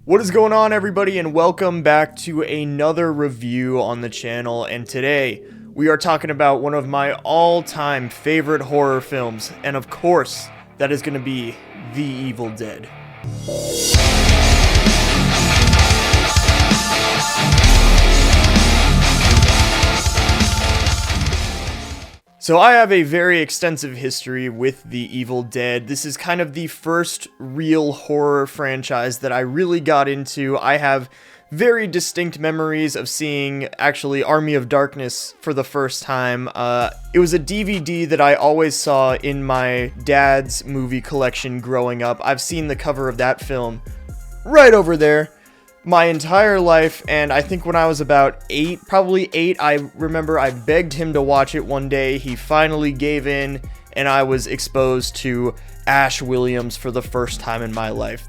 What is going on, everybody, and welcome back to another review on the channel. And today we are talking about one of my all-time favorite horror films, and of course that is going to be The Evil Dead. So I have a very extensive history with The Evil Dead. This is kind of the first real horror franchise that I really got into. I have very distinct memories of seeing, actually, Army of Darkness for the first time. It was a DVD that I always saw in my dad's movie collection growing up. I've seen the cover of that film right over there my entire life, and I think when I was about 8, probably 8, I remember I begged him to watch it one day. He finally gave in, and I was exposed to Ash Williams for the first time in my life.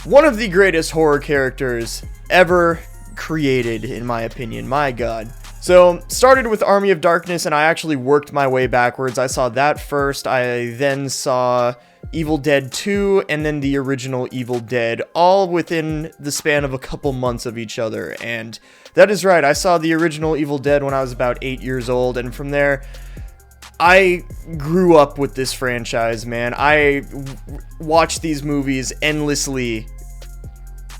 One of the greatest horror characters ever created, in my opinion. My God. So, started with Army of Darkness, and I actually worked my way backwards. I saw that first. I then saw Evil Dead 2, and then the original Evil Dead, all within the span of a couple months of each other. And that is right, I saw the original Evil Dead when I was about 8 years old, and from there, I grew up with this franchise, man. I watched these movies endlessly,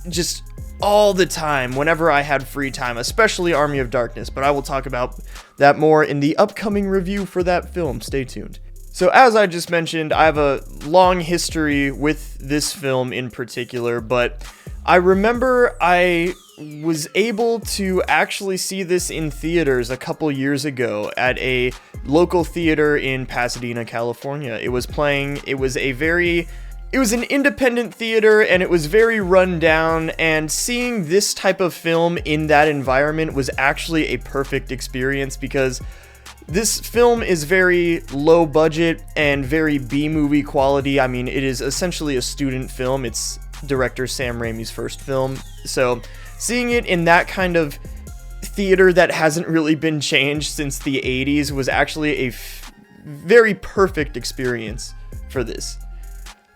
just all the time, whenever I had free time, especially Army of Darkness, but I will talk about that more in the upcoming review for that film. Stay tuned. So as I just mentioned, I have a long history with this film in particular, but I remember I was able to actually see this in theaters a couple years ago at a local theater in Pasadena, California. It was an independent theater, and it was very run down, and seeing this type of film in that environment was actually a perfect experience because this film is very low budget and very B-movie quality. I mean, it is essentially a student film. It's director Sam Raimi's first film. So seeing it in that kind of theater that hasn't really been changed since the 80s was actually a very perfect experience for this.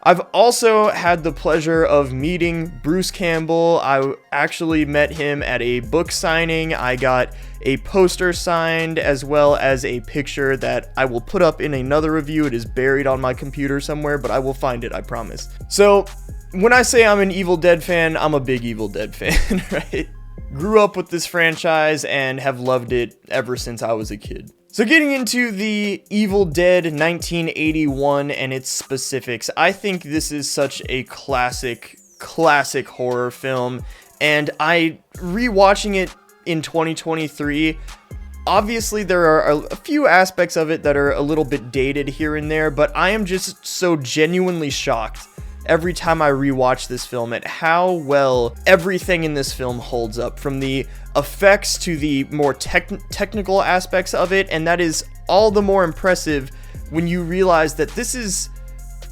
I've also had the pleasure of meeting Bruce Campbell. I actually met him at a book signing. I got a poster signed as well as a picture that I will put up in another review. It is buried on my computer somewhere, but I will find it, I promise. So when I say I'm an Evil Dead fan, I'm a big Evil Dead fan, right? Grew up with this franchise and have loved it ever since I was a kid. So getting into the Evil Dead 1981 and its specifics, I think this is such a classic horror film, and rewatching it in 2023, obviously there are a few aspects of it that are a little bit dated here and there, but I am just so genuinely shocked every time I rewatch this film at how well everything in this film holds up, from the effects to the more technical aspects of it, and that is all the more impressive when you realize that this is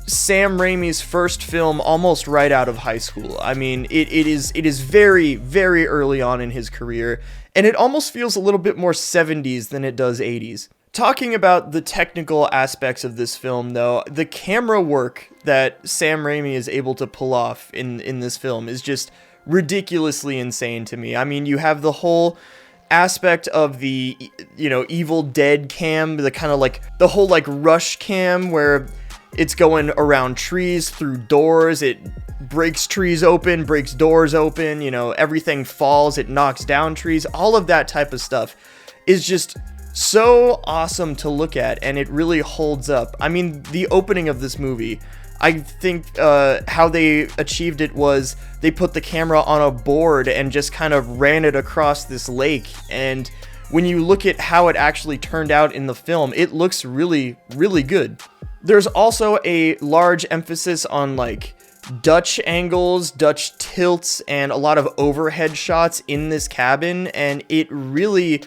Sam Raimi's first film almost right out of high school. I mean, it is very, very early on in his career, and it almost feels a little bit more 70s than it does 80s. Talking about the technical aspects of this film, though, the camera work that Sam Raimi is able to pull off in this film is just ridiculously insane to me. I mean, you have the whole aspect of the, Evil Dead cam, the kind of like, the whole like rush cam where it's going around trees, through doors, it breaks trees open, breaks doors open, everything falls, it knocks down trees, all of that type of stuff is just so awesome to look at, and it really holds up. I mean, the opening of this movie, I think how they achieved it was they put the camera on a board and just kind of ran it across this lake, and when you look at how it actually turned out in the film, it looks really, really good. There's also a large emphasis on like Dutch angles, Dutch tilts, and a lot of overhead shots in this cabin, and it really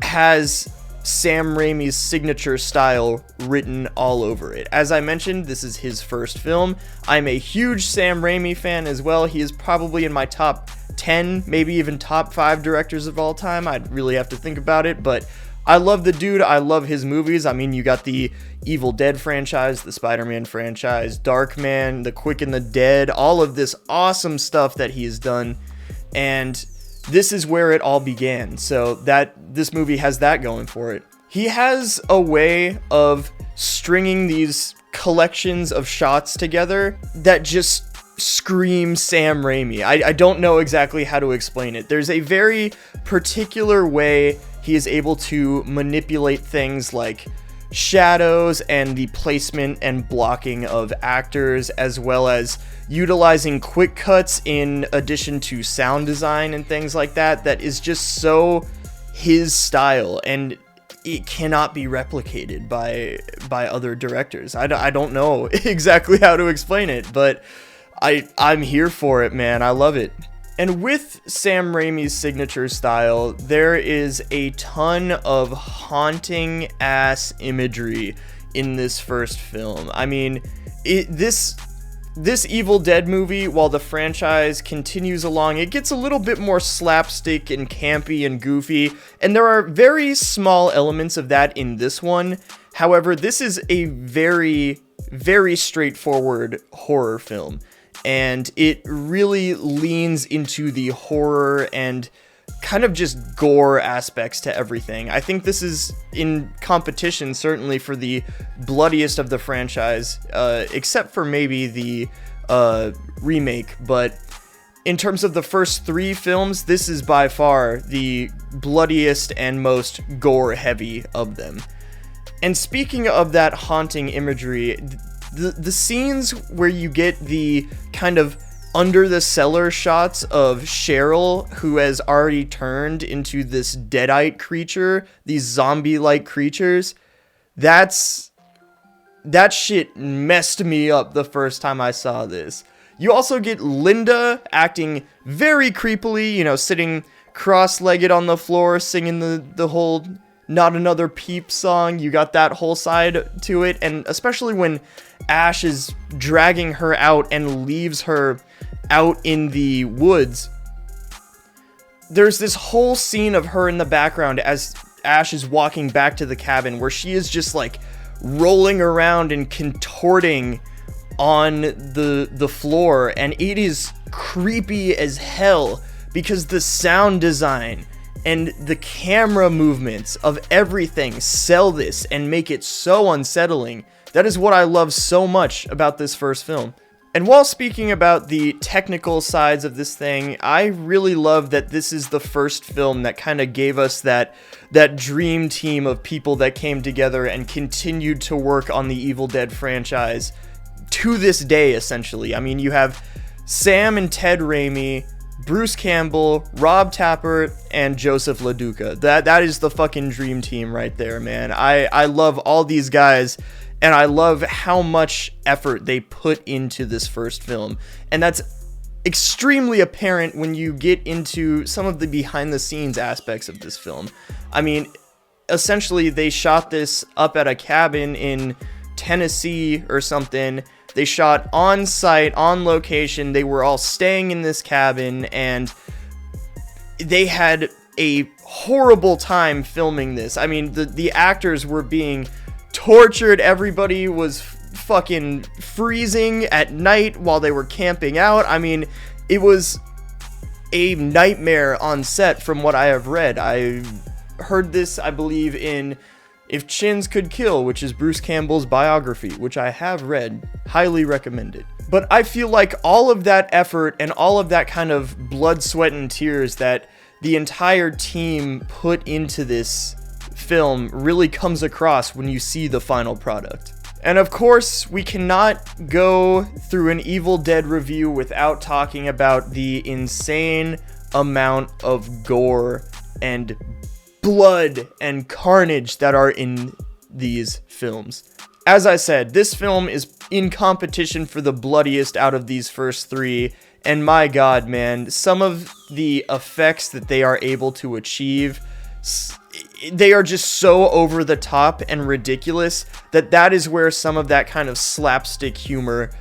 has Sam Raimi's signature style written all over it. As I mentioned, this is his first film. I'm a huge Sam Raimi fan as well. He is probably in my top 10, maybe even top 5 directors of all time. I'd really have to think about it, but I love the dude. I love his movies. I mean, you got the Evil Dead franchise, the Spider-Man franchise, Darkman, The Quick and the Dead, all of this awesome stuff that he's done. And this is where it all began. So this movie has that going for it. He has a way of stringing these collections of shots together that just scream Sam Raimi. I don't know exactly how to explain it. There's a very particular way he is able to manipulate things like shadows and the placement and blocking of actors, as well as utilizing quick cuts in addition to sound design and things like that. That is just so his style, and it cannot be replicated by other directors. I don't know exactly how to explain it, but I'm here for it, man. I love it. And with Sam Raimi's signature style, there is a ton of haunting ass imagery in this first film. I mean, this Evil Dead movie, while the franchise continues along, it gets a little bit more slapstick and campy and goofy, and there are very small elements of that in this one. However, this is a very, very straightforward horror film, and it really leans into the horror and kind of just gore aspects to everything. I think this is in competition, certainly, for the bloodiest of the franchise, except for maybe the remake. But in terms of the first three films, this is by far the bloodiest and most gore-heavy of them. And speaking of that haunting imagery, the scenes where you get the kind of under the cellar shots of Cheryl, who has already turned into this deadite creature, these zombie-like creatures, that shit messed me up the first time I saw this. You also get Linda acting very creepily, sitting cross-legged on the floor, singing the whole Not Another Peep song. You got that whole side to it, and especially when Ash is dragging her out and leaves her out in the woods, there's this whole scene of her in the background as Ash is walking back to the cabin, where she is just like rolling around and contorting on the floor, and it is creepy as hell because the sound design and the camera movements of everything sell this and make it so unsettling. That is what I love so much about this first film. And while speaking about the technical sides of this thing, I really love that this is the first film that kind of gave us that dream team of people that came together and continued to work on the Evil Dead franchise to this day, essentially. I mean, you have Sam and Ted Raimi, Bruce Campbell, Rob Tapert, and Joseph LaDuca. That is the fucking dream team right there, man. I love all these guys, and I love how much effort they put into this first film. And that's extremely apparent when you get into some of the behind-the-scenes aspects of this film. I mean, essentially, they shot this up at a cabin in Tennessee or something. They shot on site, on location. They were all staying in this cabin, and they had a horrible time filming this. I mean, the actors were being tortured. Everybody was fucking freezing at night while they were camping out. I mean, it was a nightmare on set from what I have read. I heard this, I believe, in If Chins Could Kill, which is Bruce Campbell's biography, which I have read. Highly recommend it. But I feel like all of that effort and all of that kind of blood, sweat, and tears that the entire team put into this film really comes across when you see the final product. And of course, we cannot go through an Evil Dead review without talking about the insane amount of gore and blood and carnage that are in these films. As I said, this film is in competition for the bloodiest out of these first three, and my god, man, some of the effects that they are able to achieve, they are just so over the top and ridiculous that is where some of that kind of slapstick humor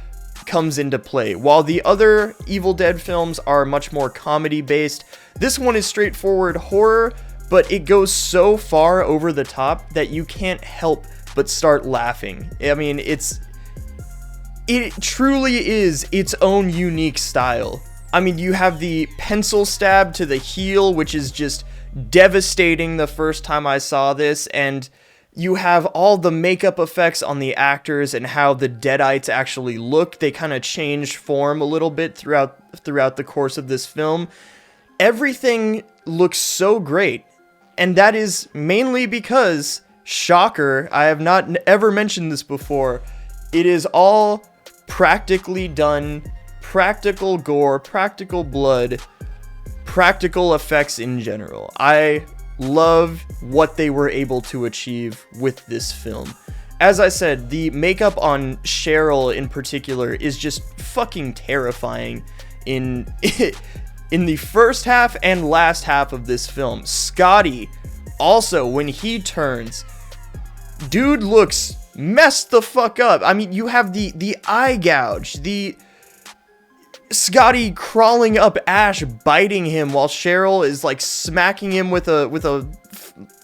comes into play. While the other Evil Dead films are much more comedy based, this one is straightforward horror, but it goes so far over the top that you can't help but start laughing. I mean, it truly is its own unique style. I mean, you have the pencil stab to the heel, which is just devastating the first time I saw this, and you have all the makeup effects on the actors and how the Deadites actually look. They kind of change form a little bit throughout the course of this film. Everything looks so great, and that is mainly because, shocker, I have not ever mentioned this before, it is all practically done, practical gore, practical blood, practical effects in general. I love what they were able to achieve with this film. As I said, the makeup on Cheryl in particular is just fucking terrifying in the first half and last half of this film. Scotty, also, when he turns, dude looks messed the fuck up. I mean, you have the eye gouge, the Scotty crawling up Ash, biting him while Cheryl is like smacking him with a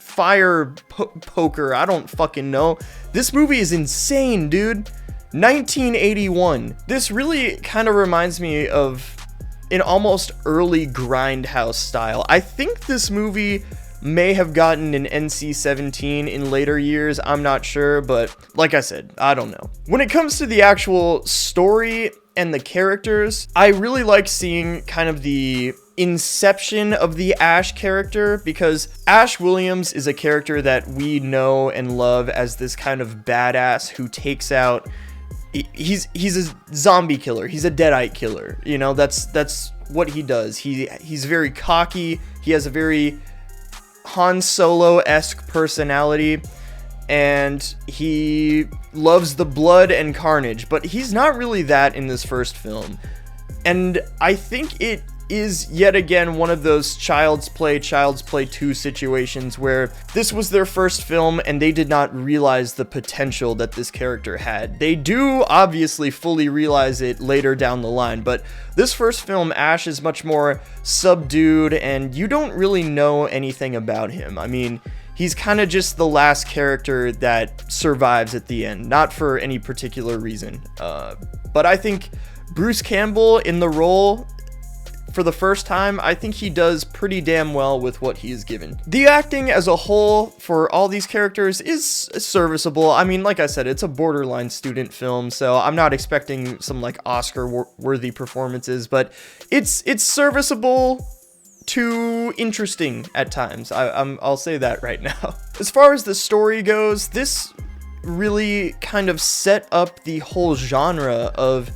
fire poker. I don't fucking know. This movie is insane, dude. 1981. This really kind of reminds me of an almost early Grindhouse style. I think this movie may have gotten an NC-17 in later years, I'm not sure, but like I said, I don't know. When it comes to the actual story and the characters, I really like seeing kind of the inception of the Ash character, because Ash Williams is a character that we know and love as this kind of badass who takes out, he's a zombie killer, he's a Deadite killer, you know, that's what he does. He's very cocky, he has a very Han Solo-esque personality, and he loves the blood and carnage, but he's not really that in this first film. And I think it is yet again one of those Child's Play 2 situations where this was their first film and they did not realize the potential that this character had. They do obviously fully realize it later down the line, but this first film, Ash is much more subdued and you don't really know anything about him. I mean, he's kind of just the last character that survives at the end, not for any particular reason. But I think Bruce Campbell in the role, for the first time, I think he does pretty damn well with what he is given. The acting as a whole for all these characters is serviceable. I mean, like I said, it's a borderline student film, so I'm not expecting some like Oscar-worthy performances, but it's serviceable to interesting at times. I'll say that right now. As far as the story goes, this really kind of set up the whole genre of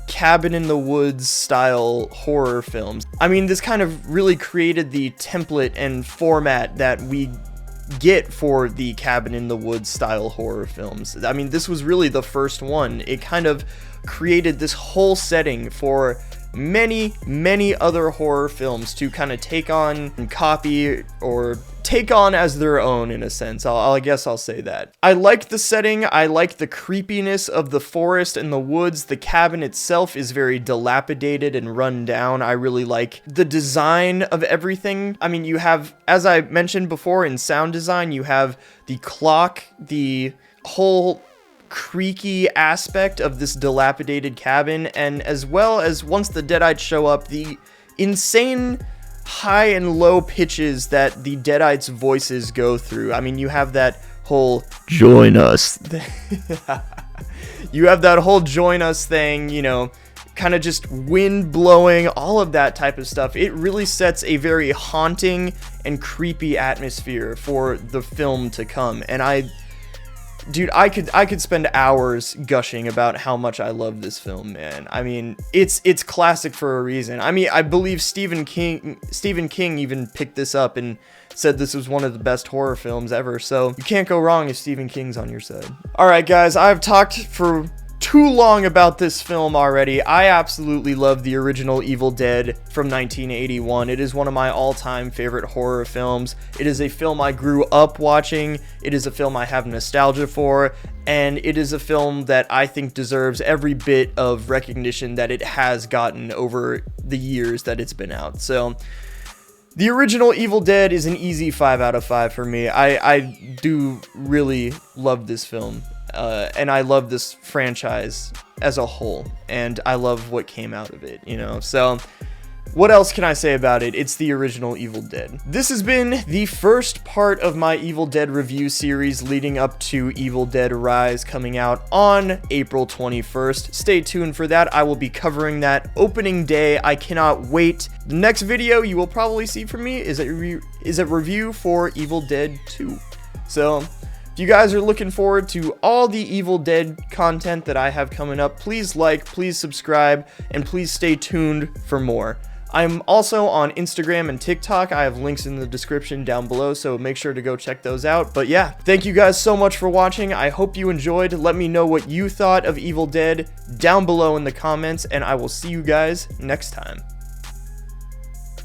cabin in the woods style horror films. I mean, this kind of really created the template and format that we get for the cabin in the woods style horror films. I mean, this was really the first one. It kind of created this whole setting for many other horror films to kind of take on and copy or take on as their own, in a sense. I guess I'll say that. I like the setting. I like the creepiness of the forest and the woods. The cabin itself is very dilapidated and run down. I really like the design of everything. I mean, you have, as I mentioned before, in sound design, you have the clock, the whole creaky aspect of this dilapidated cabin, and as well as once the Deadites show up, the insane high and low pitches that the Deadites' voices go through. I mean, you have that whole join us you have that whole join us thing, you know, kind of just wind blowing, all of that type of stuff. It really sets a very haunting and creepy atmosphere for the film to come, and dude, I could spend hours gushing about how much I love this film, man. I mean, it's classic for a reason. I mean, I believe Stephen King even picked this up and said this was one of the best horror films ever, so you can't go wrong if Stephen King's on your side. Alright guys, I've talked for too long about this film already. I absolutely love the original Evil Dead from 1981. It is one of my all-time favorite horror films. It is a film I grew up watching. It is a film I have nostalgia for, and it is a film that I think deserves every bit of recognition that it has gotten over the years that it's been out. So The original Evil Dead is an easy 5 out of 5 for me. I do really love this film, and I love this franchise as a whole, and I love what came out of it, you know, so what else can I say about it? It's the original Evil Dead. This has been the first part of my Evil Dead review series leading up to Evil Dead Rise coming out on April 21st. Stay tuned for that. I will be covering that opening day. I cannot wait. The next video you will probably see from me is a review for Evil Dead 2. So, if you guys are looking forward to all the Evil Dead content that I have coming up, please like, please subscribe, and please stay tuned for more. I'm also on Instagram and TikTok. I have links in the description down below, so make sure to go check those out. But yeah, thank you guys so much for watching. I hope you enjoyed. Let me know what you thought of Evil Dead down below in the comments, and I will see you guys next time.